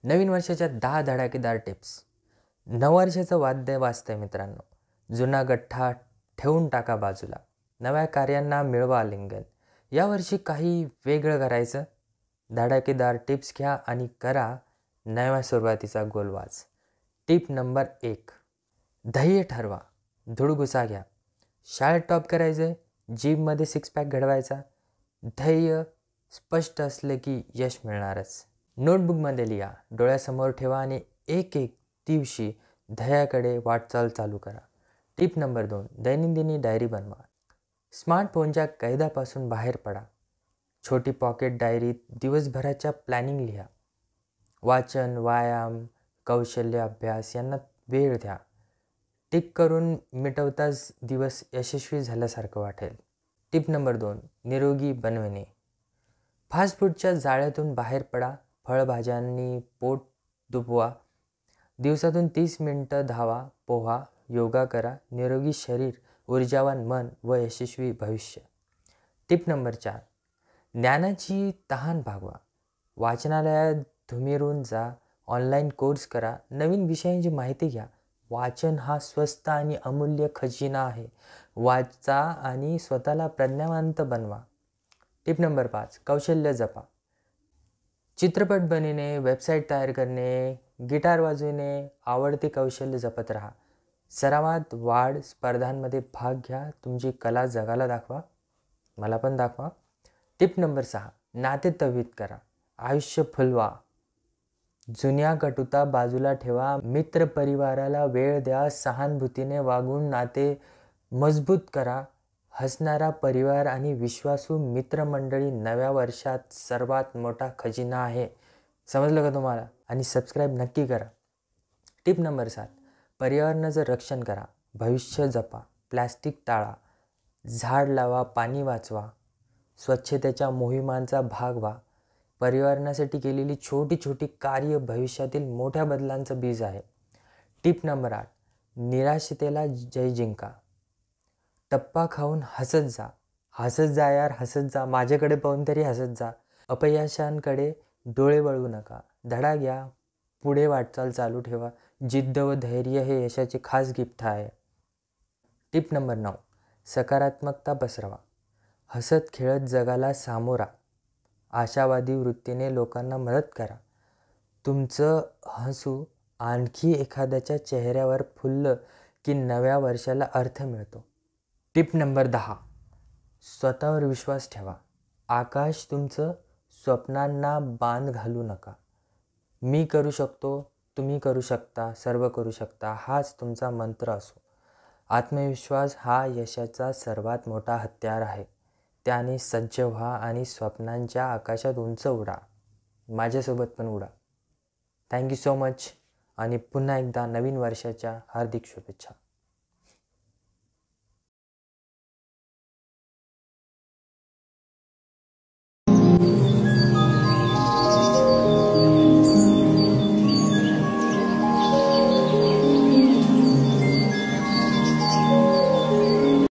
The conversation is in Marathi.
नवीन वर्षाच्या 10 धडाकेदार टिप्स. नववर्षाचं वाद्य वाजतंय मित्रांनो. जुना गठ्ठा ठेवून टाका बाजूला. नव्या कार्यांना मिळवा आलिंगन. यावर्षी काही वेगळं करायचं. धडाकेदार टिप्स घ्या आणि करा नव्या सुरुवातीचा गोलवाज. Tip number 1. ध्येय ठरवा. धुडगुसा घ्या. शाळेत टॉप करायचं, जिममध्ये सिक्स पॅक घडवायचा. ध्येय स्पष्ट असले की यश मिळणारच. नोटबुकमध्ये लिहा, डोळ्यासमोर ठेवा आणि एक दिवशी ध्येयाकडे वाटचाल चालू करा. Tip number 2. दैनंदिनी डायरी बनवा. स्मार्टफोनच्या कैदापासून बाहेर पडा. छोटी पॉकेट डायरीत दिवसभराच्या प्लॅनिंग लिहा. वाचन, व्यायाम, कौशल्य अभ्यास यांना वेळ द्या. टिक करून मिटवताच दिवस यशस्वी झाल्यासारखं वाटेल. Tip number 2. निरोगी बनवणे. फास्ट फूडच्या जाळ्यातून बाहेर पडा. फळभाज्यांनी पोट दुखवा. दिवसातून 30 मिनिटं धावा, पोहा, योगा करा. निरोगी शरीर, ऊर्जावान मन व यशस्वी भविष्य. Tip number 4. ज्ञानाची तहान भागवा. वाचनालयात धुमिरून जा. ऑनलाईन कोर्स करा. नवीन विषयांची माहिती घ्या. वाचन हा स्वस्त आणि अमूल्य खजिना आहे. वाचा आणि स्वतःला प्रज्ञावंत बनवा. Tip number 5. कौशल्य जपा. चित्रपट बनवणे, वेबसाईट तयार करणे, गिटार वाजवणे, आवडते कौशल्य जपत राहा. सरावात वाढ, स्पर्धांमध्ये भाग घ्या. तुमची कला जगाला दाखवा. मला पण दाखवा. Tip number 6. नाते तवीत करा. आयुष्य फुलवा. जुन्या कटुता बाजूला ठेवा. मित्र परिवाराला वेळ द्या. सहानुभूतीने वागून नाते मजबूत करा. हसणारा परिवार आणि विश्वासू मित्रमंडळी नव्या वर्षात सर्वात मोठा खजिना आहे. समजलं का तुम्हाला? आणि सबस्क्राईब नक्की करा. Tip number 7. पर्यावरणाचं रक्षण करा. भविष्य जपा. प्लॅस्टिक टाळा. झाड लावा. पाणी वाचवा. स्वच्छतेच्या मोहिमांचा भाग व्हा. पर्यावरणासाठी केलेली छोटी छोटी कार्य भविष्यातील मोठ्या बदलांचं बीज आहे. Tip number 8. निराशतेला जय जिंका. टप्पा खाऊन हसत जा. हसत जा यार, हसत जा. माझ्याकडे पाहून तरी हसत जा. अपयशांकडे डोळे वळवू नका. धडा घ्या. पुढे वाटचाल चालू ठेवा. जिद्द व धैर्य हे यशाचे खास गिफ्ट आहे. Tip number 9. सकारात्मकता पसरवा. हसत खेळत जगाला सामोरा. आशावादी वृत्तीने लोकांना मदत करा. तुमचं हसू आणखी एखाद्याच्या चेहऱ्यावर फुललं की नव्या वर्षाला अर्थ मिळतो. Tip number 10. स्वतःवर विश्वास ठेवा. आकाश तुमचं स्वप्नांना बांध घालू नका. मी करू शकतो, तुम्ही करू शकता, सर्व करू शकता हाच तुमचा मंत्र असो. आत्मविश्वास हा यशाचा सर्वात मोठा हत्यार आहे. त्याने सज्ज व्हा आणि स्वप्नांच्या आकाशात उंच उडा. माझ्यासोबत पण उडा. थँक्यू सो मच आणि पुन्हा एकदा नवीन वर्षाच्या हार्दिक शुभेच्छा.